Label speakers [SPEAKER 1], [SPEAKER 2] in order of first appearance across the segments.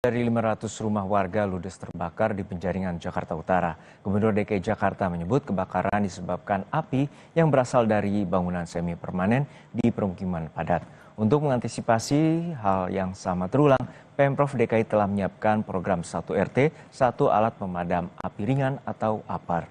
[SPEAKER 1] Dari 500 rumah warga ludes terbakar di Penjaringan, Jakarta Utara. Gubernur DKI Jakarta menyebut kebakaran disebabkan api yang berasal dari bangunan semi permanen di permukiman padat. Untuk mengantisipasi hal yang sama terulang, Pemprov DKI telah menyiapkan program 1RT, 1 alat pemadam api ringan atau APAR.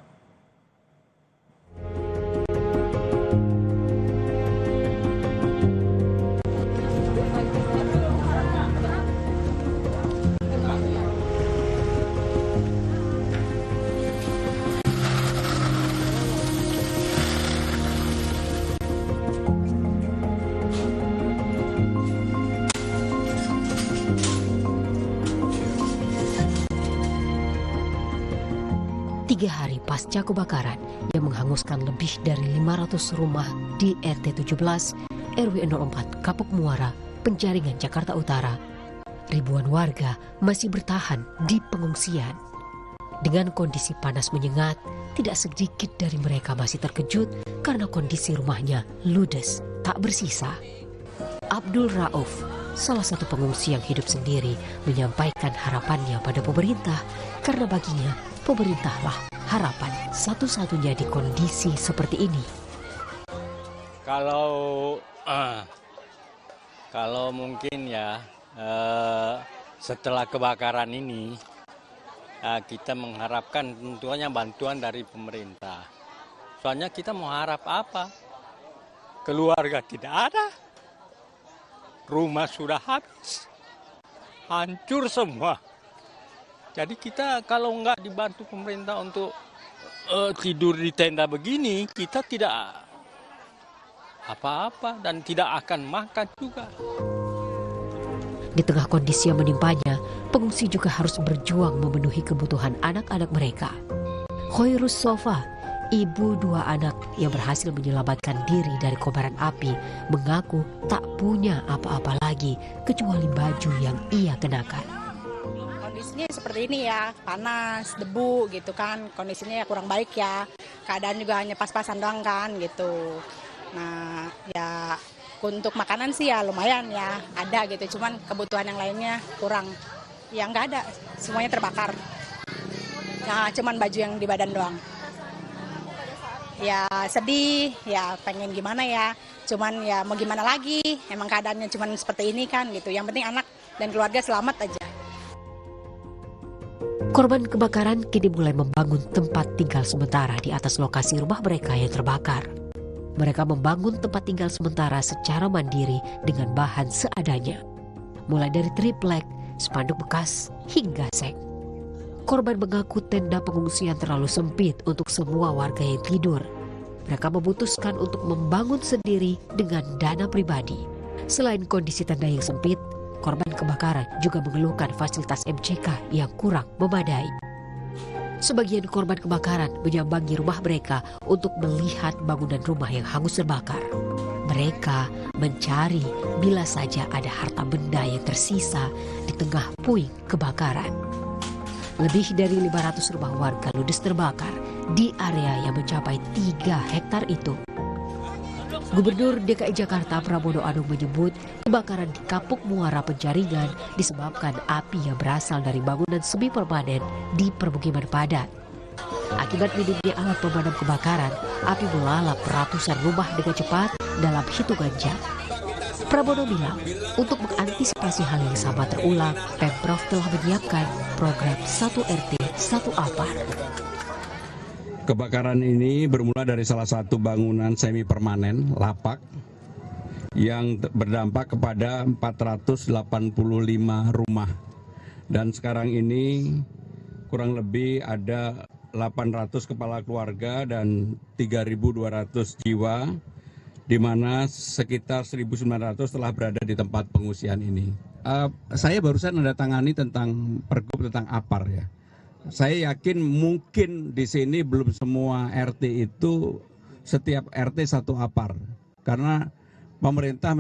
[SPEAKER 2] Tiga hari pasca kebakaran yang menghanguskan lebih dari 500 rumah di RT 17 RW 04 Kapuk Muara, Penjaringan, Jakarta Utara, ribuan warga masih bertahan di pengungsian. Dengan kondisi panas menyengat, tidak sedikit dari mereka masih terkejut karena kondisi rumahnya ludes tak bersisa. Abdul Rauf, salah satu pengungsi yang hidup sendiri, menyampaikan harapannya pada pemerintah karena baginya pemerintahlah harapan satu-satunya di kondisi seperti ini.
[SPEAKER 3] Kalau mungkin ya setelah kebakaran ini kita mengharapkan tentunya bantuan dari pemerintah. Soalnya kita mau harap apa? Keluarga tidak ada, rumah sudah habis, hancur semua. Jadi kita kalau nggak dibantu pemerintah untuk tidur di tenda begini, kita tidak apa-apa dan tidak akan makan juga.
[SPEAKER 2] Di tengah kondisi yang menimpanya, pengungsi juga harus berjuang memenuhi kebutuhan anak-anak mereka. Khoirus Sofa, ibu 2 anak yang berhasil menyelamatkan diri dari kobaran api, mengaku tak punya apa-apa lagi kecuali baju yang ia kenakan.
[SPEAKER 4] Kondisinya seperti ini ya, panas, debu gitu kan, kondisinya ya kurang baik ya, keadaan juga hanya pas-pasan doang kan gitu. Nah ya untuk makanan sih ya lumayan ya ada gitu, cuman kebutuhan yang lainnya kurang, ya nggak ada, semuanya terbakar. Nah cuman baju yang di badan doang. Ya sedih, ya pengen gimana ya, cuman ya mau gimana lagi, emang keadaannya cuman seperti ini kan gitu, yang penting anak dan keluarga selamat aja.
[SPEAKER 2] Korban kebakaran kini mulai membangun tempat tinggal sementara di atas lokasi rumah mereka yang terbakar. Mereka membangun tempat tinggal sementara secara mandiri dengan bahan seadanya. Mulai dari triplek, spanduk bekas, hingga seng. Korban mengaku tenda pengungsian terlalu sempit untuk semua warga yang tidur. Mereka memutuskan untuk membangun sendiri dengan dana pribadi. Selain kondisi tenda yang sempit, korban kebakaran juga mengeluhkan fasilitas MCK yang kurang memadai. Sebagian korban kebakaran menyambangi rumah mereka untuk melihat bangunan rumah yang hangus terbakar. Mereka mencari bila saja ada harta benda yang tersisa di tengah puing kebakaran. Lebih dari 500 rumah warga ludes terbakar di area yang mencapai 3 hektar itu. Gubernur DKI Jakarta Pramono Anung menyebut kebakaran di Kapuk Muara Penjaringan disebabkan api yang berasal dari bangunan semi permanen di permukiman padat. Akibat minimnya alat pemadam kebakaran, api melalap ratusan rumah dengan cepat dalam hitungan jam. Pramono bilang, untuk mengantisipasi hal yang sama terulang, Pemprov telah menyiapkan program 1RT, 1 APAR.
[SPEAKER 5] Kebakaran ini bermula dari salah satu bangunan semi permanen, lapak, yang berdampak kepada 485 rumah. Dan sekarang ini kurang lebih ada 800 kepala keluarga dan 3.200 jiwa, di mana sekitar 1.900 telah berada di tempat pengungsian ini. Saya barusan menandatangani tentang pergub tentang APAR ya. Saya yakin mungkin di sini belum semua RT itu setiap RT 1 APAR, karena pemerintah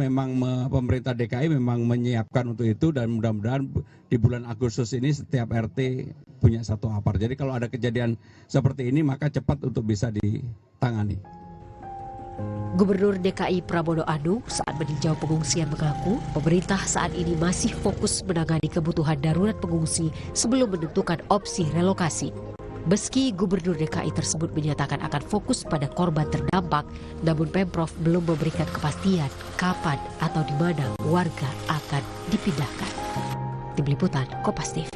[SPEAKER 5] DKI memang menyiapkan untuk itu, dan mudah-mudahan di bulan Agustus ini setiap RT punya 1 APAR. Jadi kalau ada kejadian seperti ini maka cepat untuk bisa ditangani.
[SPEAKER 2] Gubernur DKI Pramono Anung saat meninjau pengungsian mengaku pemerintah saat ini masih fokus menangani kebutuhan darurat pengungsi sebelum menentukan opsi relokasi. Meski Gubernur DKI tersebut menyatakan akan fokus pada korban terdampak, namun Pemprov belum memberikan kepastian kapan atau di mana warga akan dipindahkan. Tim Liputan Kompas TV.